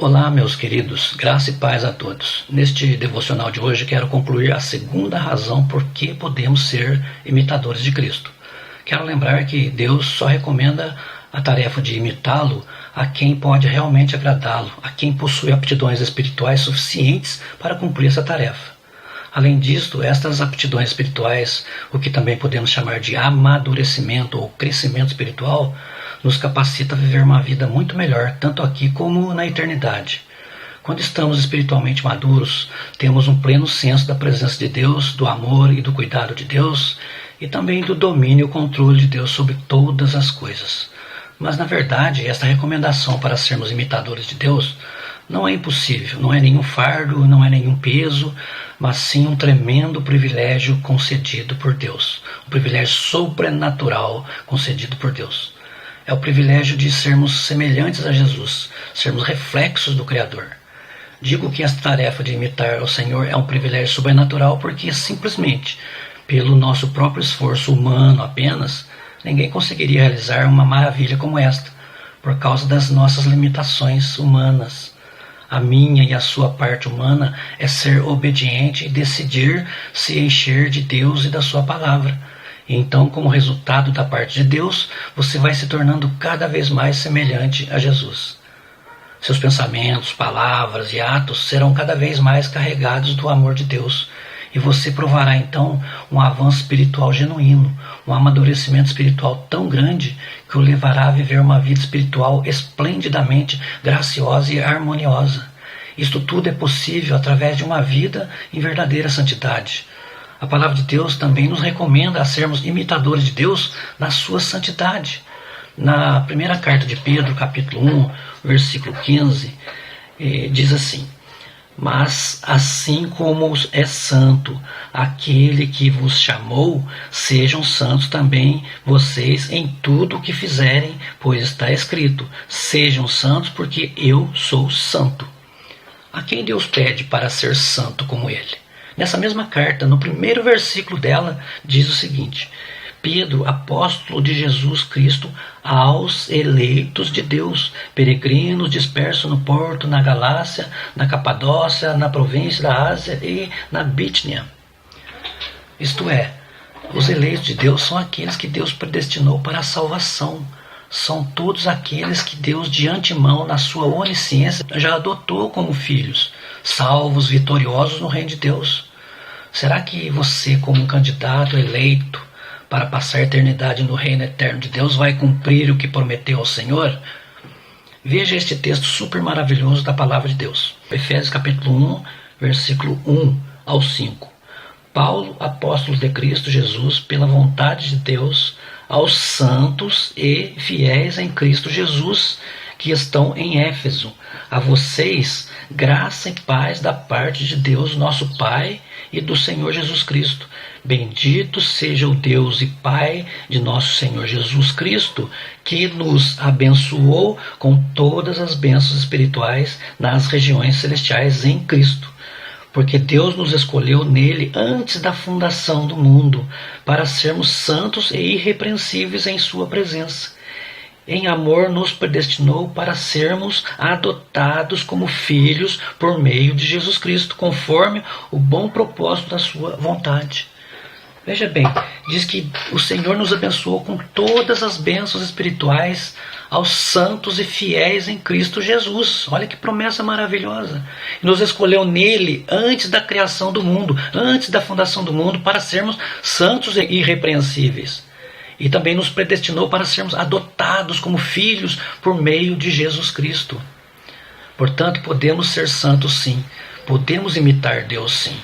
Olá, meus queridos, graça e paz a todos. Neste devocional de hoje quero concluir a segunda razão por que podemos ser imitadores de Cristo. Quero lembrar que Deus só recomenda a tarefa de imitá-lo a quem pode realmente agradá-lo, a quem possui aptidões espirituais suficientes para cumprir essa tarefa. Além disto, estas aptidões espirituais, o que também podemos chamar de amadurecimento ou crescimento espiritual, nos capacita a viver uma vida muito melhor, tanto aqui como na eternidade. Quando estamos espiritualmente maduros, temos um pleno senso da presença de Deus, do amor e do cuidado de Deus, e também do domínio e controle de Deus sobre todas as coisas. Mas, na verdade, esta recomendação para sermos imitadores de Deus não é impossível, não é nenhum fardo, não é nenhum peso, mas sim um tremendo privilégio concedido por Deus, um privilégio sobrenatural concedido por Deus. É o privilégio de sermos semelhantes a Jesus, sermos reflexos do Criador. Digo que esta tarefa de imitar o Senhor é um privilégio sobrenatural porque simplesmente, pelo nosso próprio esforço humano apenas, ninguém conseguiria realizar uma maravilha como esta, por causa das nossas limitações humanas. A minha e a sua parte humana é ser obediente e decidir se encher de Deus e da sua palavra. E então, como resultado da parte de Deus, você vai se tornando cada vez mais semelhante a Jesus. Seus pensamentos, palavras e atos serão cada vez mais carregados do amor de Deus. E você provará então um avanço espiritual genuíno, um amadurecimento espiritual tão grande que o levará a viver uma vida espiritual esplendidamente graciosa e harmoniosa. Isto tudo é possível através de uma vida em verdadeira santidade. A palavra de Deus também nos recomenda a sermos imitadores de Deus na sua santidade. Na primeira carta de Pedro, capítulo 1, versículo 15, diz assim: Mas assim como é santo aquele que vos chamou, sejam santos também vocês em tudo o que fizerem, pois está escrito: sejam santos porque eu sou santo. A quem Deus pede para ser santo como Ele? Nessa mesma carta, no primeiro versículo dela, diz o seguinte: Pedro, apóstolo de Jesus Cristo, aos eleitos de Deus, peregrinos dispersos no Porto, na Galácia, na Capadócia, na província da Ásia e na Bítnia. Isto é, os eleitos de Deus são aqueles que Deus predestinou para a salvação. São todos aqueles que Deus de antemão, na sua onisciência, já adotou como filhos, salvos, vitoriosos no reino de Deus. Será que você, como um candidato eleito para passar a eternidade no reino eterno de Deus, vai cumprir o que prometeu ao Senhor? Veja este texto super maravilhoso da palavra de Deus. Efésios capítulo 1, versículo 1 ao 5. Paulo, apóstolo de Cristo Jesus, pela vontade de Deus, aos santos e fiéis em Cristo Jesus, que estão em Éfeso, a vocês, graça e paz da parte de Deus, nosso Pai, e do Senhor Jesus Cristo. Bendito seja o Deus e Pai de nosso Senhor Jesus Cristo, que nos abençoou com todas as bênçãos espirituais nas regiões celestiais em Cristo. Porque Deus nos escolheu nele antes da fundação do mundo, para sermos santos e irrepreensíveis em sua presença. Em amor nos predestinou para sermos adotados como filhos por meio de Jesus Cristo, conforme o bom propósito da sua vontade. Veja bem, diz que o Senhor nos abençoou com todas as bênçãos espirituais aos santos e fiéis em Cristo Jesus. Olha que promessa maravilhosa. Nos escolheu nele antes da criação do mundo, antes da fundação do mundo, para sermos santos e irrepreensíveis. E também nos predestinou para sermos adotados como filhos por meio de Jesus Cristo. Portanto, podemos ser santos sim. Podemos imitar Deus sim.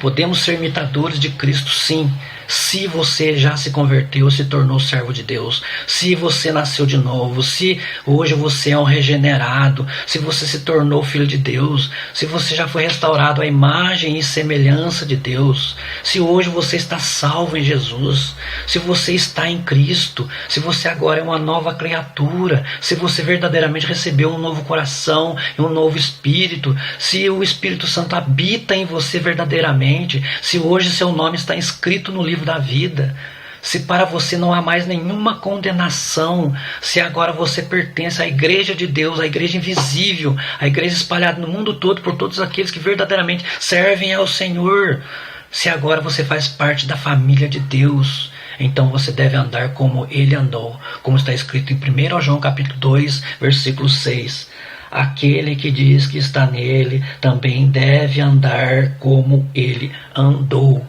Podemos ser imitadores de Cristo sim. Se você já se converteu, se tornou servo de Deus, se você nasceu de novo, se hoje você é um regenerado, se você se tornou filho de Deus, se você já foi restaurado à imagem e semelhança de Deus, se hoje você está salvo em Jesus, se você está em Cristo, se você agora é uma nova criatura, se você verdadeiramente recebeu um novo coração e um novo espírito, se o Espírito Santo habita em você verdadeiramente, se hoje seu nome está inscrito no livro da vida, Se para você não há mais nenhuma condenação, se agora você pertence à igreja de Deus, à igreja invisível, à igreja espalhada no mundo todo por todos aqueles que verdadeiramente servem ao Senhor, se agora você faz parte da família de Deus, então você deve andar como ele andou, como está escrito em 1 João capítulo 2, versículo 6. Aquele que diz que está nele também deve andar como ele andou.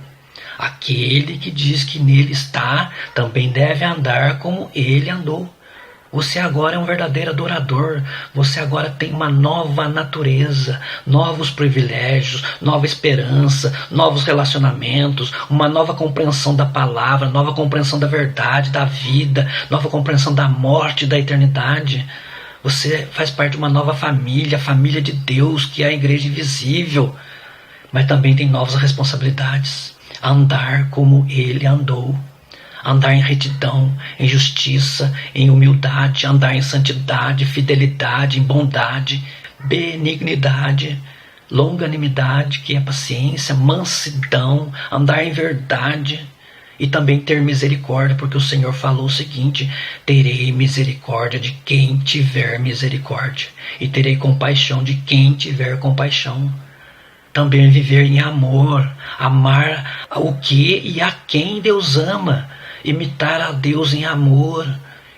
Aquele que diz que nele está também deve andar como ele andou. Você agora é um verdadeiro adorador. Você agora tem uma nova natureza, novos privilégios, nova esperança, novos relacionamentos, uma nova compreensão da palavra, nova compreensão da verdade, da vida, nova compreensão da morte, da eternidade. Você faz parte de uma nova família, a família de Deus, que é a igreja invisível. Mas também tem novas responsabilidades. Andar como ele andou. Andar em retidão, em justiça, em humildade, andar em santidade, fidelidade, em bondade, benignidade, longanimidade, que é paciência, mansidão, andar em verdade e também ter misericórdia, porque o Senhor falou o seguinte: terei misericórdia de quem tiver misericórdia e terei compaixão de quem tiver compaixão. Também viver em amor, amar o que e a quem Deus ama, imitar a Deus em amor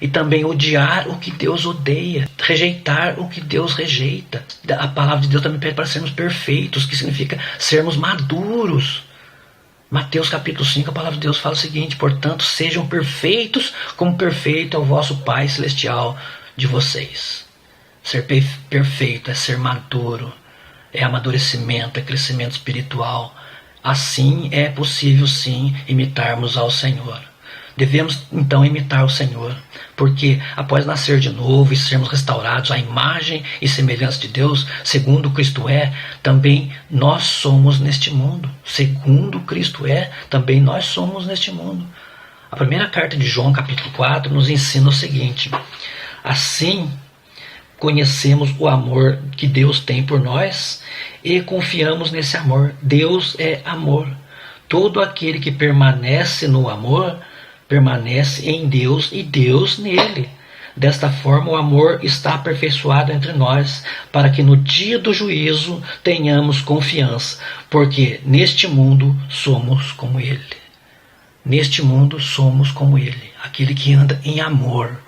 e também odiar o que Deus odeia, rejeitar o que Deus rejeita. A palavra de Deus também pede para sermos perfeitos, que significa sermos maduros. Mateus capítulo 5, a palavra de Deus fala o seguinte: portanto, sejam perfeitos como perfeito é o vosso Pai Celestial de vocês. Ser perfeito é ser maduro, é amadurecimento, é crescimento espiritual. Assim é possível sim imitarmos ao Senhor. Devemos então imitar o Senhor, porque após nascer de novo e sermos restaurados à imagem e semelhança de Deus, segundo Cristo é, também nós somos neste mundo. Segundo Cristo é, também nós somos neste mundo. A primeira carta de João, capítulo 4, nos ensina o seguinte: assim conhecemos o amor que Deus tem por nós e confiamos nesse amor. Deus é amor. Todo aquele que permanece no amor permanece em Deus e Deus nele. Desta forma, o amor está aperfeiçoado entre nós, para que no dia do juízo tenhamos confiança, porque neste mundo somos como Ele. Neste mundo somos como Ele, aquele que anda em amor,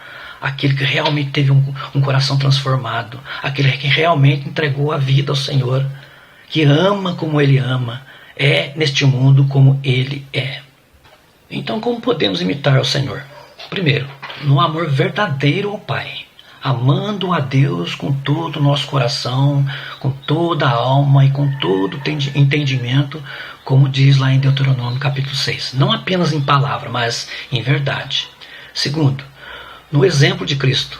aquele que realmente teve um coração transformado, aquele que realmente entregou a vida ao Senhor, que ama como Ele ama, é neste mundo como Ele é. Então, como podemos imitar o Senhor? Primeiro, no amor verdadeiro ao Pai, amando a Deus com todo o nosso coração, com toda a alma e com todo o entendimento, como diz lá em Deuteronômio capítulo 6. Não apenas em palavra, mas em verdade. Segundo, no exemplo de Cristo,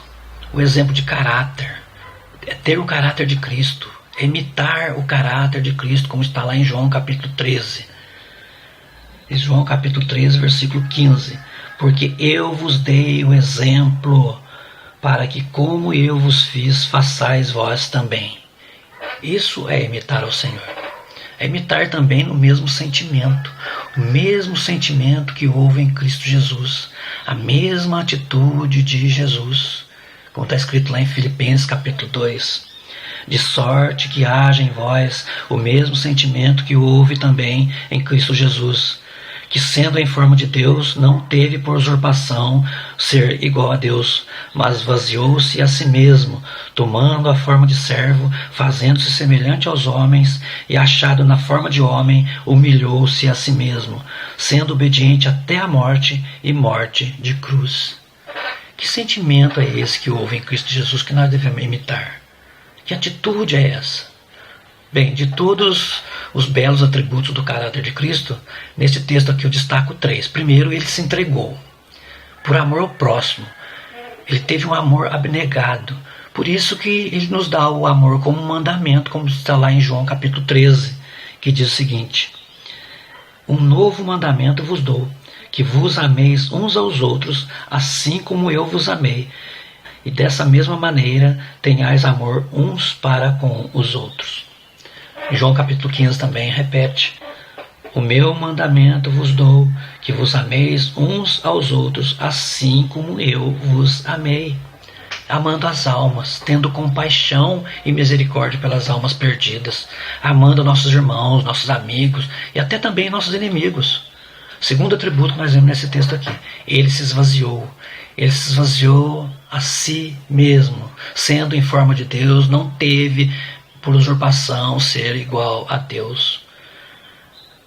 o exemplo de caráter, é ter o caráter de Cristo, é imitar o caráter de Cristo, como está lá em João capítulo 13. João capítulo 13, versículo 15. Porque eu vos dei o exemplo, para que como eu vos fiz, façais vós também. Isso é imitar ao Senhor. É imitar também no mesmo sentimento. O mesmo sentimento que houve em Cristo Jesus. A mesma atitude de Jesus. Como está escrito lá em Filipenses capítulo 2. De sorte que haja em vós o mesmo sentimento que houve também em Cristo Jesus, que sendo em forma de Deus, não teve por usurpação ser igual a Deus, mas esvaziou-se a si mesmo, tomando a forma de servo, fazendo-se semelhante aos homens, e achado na forma de homem, humilhou-se a si mesmo, sendo obediente até a morte e morte de cruz. Que sentimento é esse que houve em Cristo Jesus que nós devemos imitar? Que atitude é essa? Bem, de todos os belos atributos do caráter de Cristo, neste texto aqui eu destaco 3. Primeiro, ele se entregou por amor ao próximo. Ele teve um amor abnegado. Por isso que ele nos dá o amor como um mandamento, como está lá em João capítulo 13, que diz o seguinte: um novo mandamento vos dou, que vos ameis uns aos outros, assim como eu vos amei. E dessa mesma maneira tenhais amor uns para com os outros. João capítulo 15 também repete: O meu mandamento vos dou, que vos ameis uns aos outros, assim como eu vos amei. Amando as almas, tendo compaixão e misericórdia pelas almas perdidas, amando nossos irmãos, nossos amigos e até também nossos inimigos. Segundo atributo que nós vemos nesse texto aqui, ele se esvaziou a si mesmo, sendo em forma de Deus, não teve por usurpação ser igual a Deus.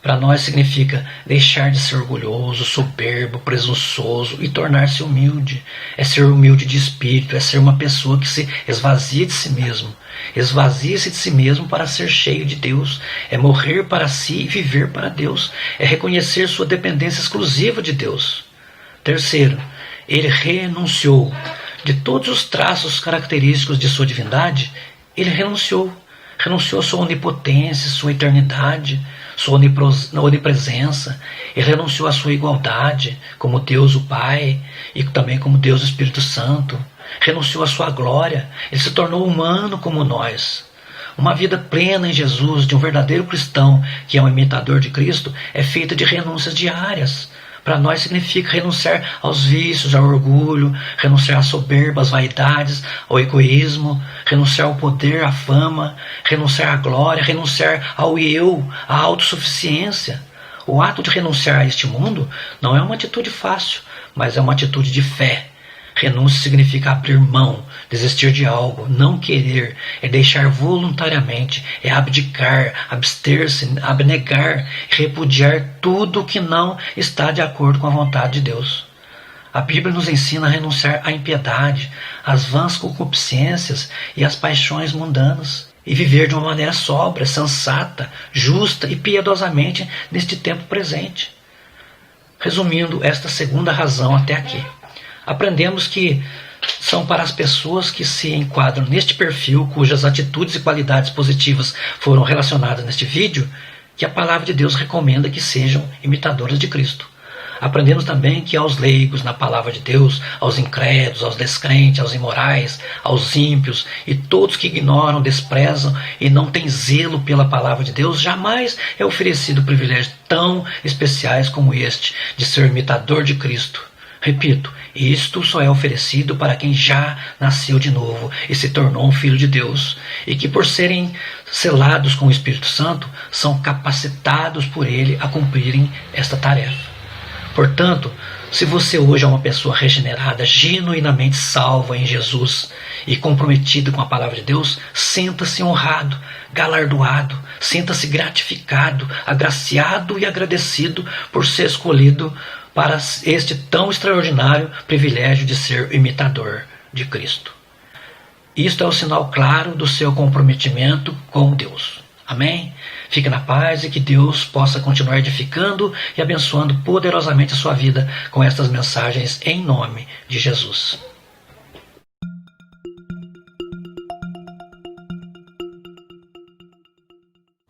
Para nós significa deixar de ser orgulhoso, soberbo, presunçoso e tornar-se humilde. É ser humilde de espírito, é ser uma pessoa que se esvazia de si mesmo. Esvazia-se de si mesmo para ser cheio de Deus. É morrer para si e viver para Deus. É reconhecer sua dependência exclusiva de Deus. Terceiro, ele renunciou. De todos os traços característicos de sua divindade, ele renunciou. Renunciou à sua onipotência, sua eternidade, sua onipresença. Ele renunciou à sua igualdade como Deus o Pai e também como Deus o Espírito Santo. Renunciou à sua glória. Ele se tornou humano como nós. Uma vida plena em Jesus, de um verdadeiro cristão que é um imitador de Cristo, é feita de renúncias diárias. Para nós significa renunciar aos vícios, ao orgulho, renunciar à soberba, às vaidades, ao egoísmo, renunciar ao poder, à fama, renunciar à glória, renunciar ao eu, à autossuficiência. O ato de renunciar a este mundo não é uma atitude fácil, mas é uma atitude de fé. Renúncia significa abrir mão, desistir de algo, não querer, é deixar voluntariamente, é abdicar, abster-se, abnegar, repudiar tudo que não está de acordo com a vontade de Deus. A Bíblia nos ensina a renunciar à impiedade, às vãs concupiscências e às paixões mundanas, e viver de uma maneira sóbria, sensata, justa e piedosamente neste tempo presente. Resumindo esta segunda razão até aqui, aprendemos que são para as pessoas que se enquadram neste perfil, cujas atitudes e qualidades positivas foram relacionadas neste vídeo, que a palavra de Deus recomenda que sejam imitadoras de Cristo. Aprendemos também que aos leigos na palavra de Deus, aos incrédulos, aos descrentes, aos imorais, aos ímpios e todos que ignoram, desprezam e não têm zelo pela palavra de Deus, jamais é oferecido privilégios tão especiais como este, de ser imitador de Cristo. Repito, isto só é oferecido para quem já nasceu de novo e se tornou um filho de Deus, e que por serem selados com o Espírito Santo, são capacitados por ele a cumprirem esta tarefa. Portanto, se você hoje é uma pessoa regenerada, genuinamente salva em Jesus e comprometida com a palavra de Deus, sinta-se honrado, galardoado, sinta-se gratificado, agraciado e agradecido por ser escolhido para este tão extraordinário privilégio de ser imitador de Cristo. Isto é o sinal claro do seu comprometimento com Deus. Amém? Fique na paz e que Deus possa continuar edificando e abençoando poderosamente a sua vida com estas mensagens em nome de Jesus.